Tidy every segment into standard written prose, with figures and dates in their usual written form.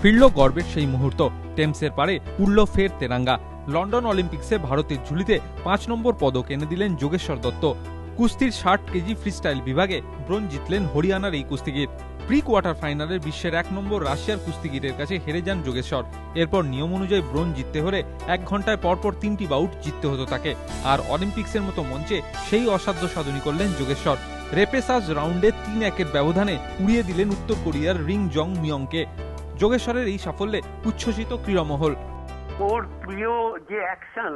ফিরল গর্বের সেই মুহূর্ত, টেমসের পারে উড়ল ফের তেরাঙ্গা। লন্ডন অলিম্পিক্সে ভারতের ঝুলিতে 5 নম্বর পদক এনে দিলেন যোগেশ্বর দত্ত। কুস্তির 60 কেজি ফ্রিস্টাইল বিভাগে ব্রোঞ্জ জিতলেন হরিয়ানার এই কুস্তিগির। প্রি কোয়ার্টার ফাইনালে বিশ্বের 1 নম্বর রাশিয়ার কুস্তিগিরের কাছে হেরে যান যোগেশ্বর। এরপর নিয়ম অনুযায়ী ব্রোঞ্জ জিততে হলে 1 ঘন্টায় পরপর 3টি বাউট জিততে হতো তাকে। আর অলিম্পিক্সের মতো মঞ্চে সেই অসাধ্য সাধনী করলেন যোগেশ্বর। রেপেসাজ রাউন্ডে 3-1 ব্যবধানে উড়িয়ে দিলেন উত্তর কোরিয়ার রিং জং মিয়ংকে। যোগেশ্বরের এই সাফল্যে উচ্ছ্বসিত ক্রীড়ামহল। ওর প্রিয় যে অ্যাকশন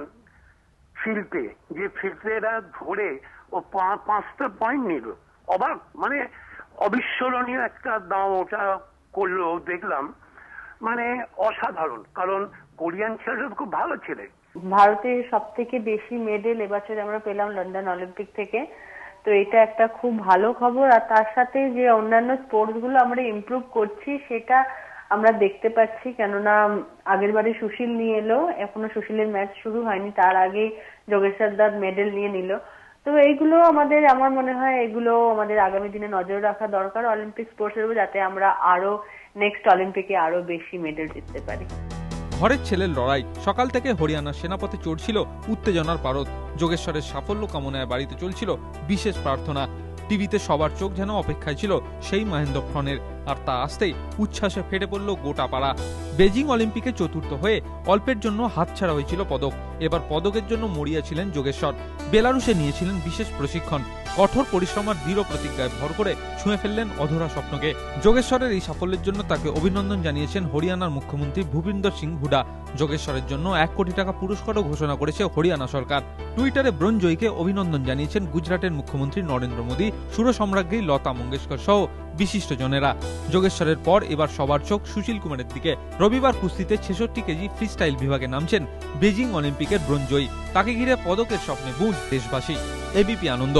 ফিল্পে, যে ফিল্পেরা ধরে ও 5টা পয়েন্ট নিল, অবাক, মানে অবিস্মরণীয় একটা দাম ওটা করলো দেখলাম, মানে অসাধারণ। কারণ কোরিয়ান ছেলেরা খুব ভালো ছেলে। ভারতের সব থেকে বেশি মেডেল এবছর আমরা পেলাম লন্ডন অলিম্পিক থেকে, তো এটা একটা খুব ভালো খবর। আর তার সাথে যে অন্যান্য স্পোর্টস গুলো আমরা ইমপ্রুভ করছি সেটা আমরা দেখতে পাচ্ছি, কেননা আগের বারে সুশীল নিয়ে এলো, এখনো সুশীলের ম্যাচ শুরু হয়নি, তার আগে যোগেশ্বর দত্ত মেডেল নিয়ে নিল। তো এইগুলো আমার মনে হয় এগুলো আমাদের আগামী দিনে নজর রাখা দরকার অলিম্পিক স্পোর্টসের উপর, যাতে আমরা আরো নেক্সট অলিম্পিকে আরো বেশি মেডেল জিততে পারি। ঘরের ছেলের লড়াই, সকাল থেকে হরিয়ানার সেনাপথে চড়ছিল উত্তেজনার পারদ। যোগেশ্বরের সাফল্য কামনায় বাড়িতে চলছিল বিশেষ প্রার্থনা। টিভিতে সবার চোখ যেন অপেক্ষায় ছিল সেই মহেন্দ্রক্ষণের, আর তা আসতেই উচ্ছ্বাসে ফেটে পড়ল গোটা পাড়া। বেজিং অলিম্পিকে চতুর্থ হয়ে অল্পের জন্য হাতছাড়া হয়েছিল পদক। এবার পদকের জন্য মরিয়া ছিলেন যোগেশ্বর। বেলারুশে নিয়েছিলেন বিশেষ প্রশিক্ষণ। কঠোর পরিশ্রম আর দৃঢ় প্রতিজ্ঞায় ভর করে ছুঁয়ে ফেললেন অধরা স্বপ্নকে। যোগেশ্বরের এই সাফল্যের জন্য তাকে অভিনন্দন জানিয়েছেন হরিয়ানার মুখ্যমন্ত্রী ভূপিন্দর সিং হুডা। যোগেশ্বরের জন্য 1 কোটি টাকা পুরস্কারও ঘোষণা করেছে হরিয়ানা সরকার। টুইটারে ব্রোঞ্জ জয়ীকে অভিনন্দন জানিয়েছেন গুজরাটের মুখ্যমন্ত্রী নরেন্দ্র মোদী, সুরসম্রাজ্ঞী লতা মঙ্গেশকর সহ বিশিষ্টজনেরা। যোগেশ্বরের পর এবার সবার চোখ সুশীল কুমারের দিকে। রবিবার কুস্তিতে 66 কেজি ফ্রিস্টাইল বিভাগে নামছেন বেজিং অলিম্পিকের ব্রোঞ্জ জয়ী। তাকে ঘিরে পদকের স্বপ্নে বুঁদ দেশবাসী। এবিপি আনন্দ।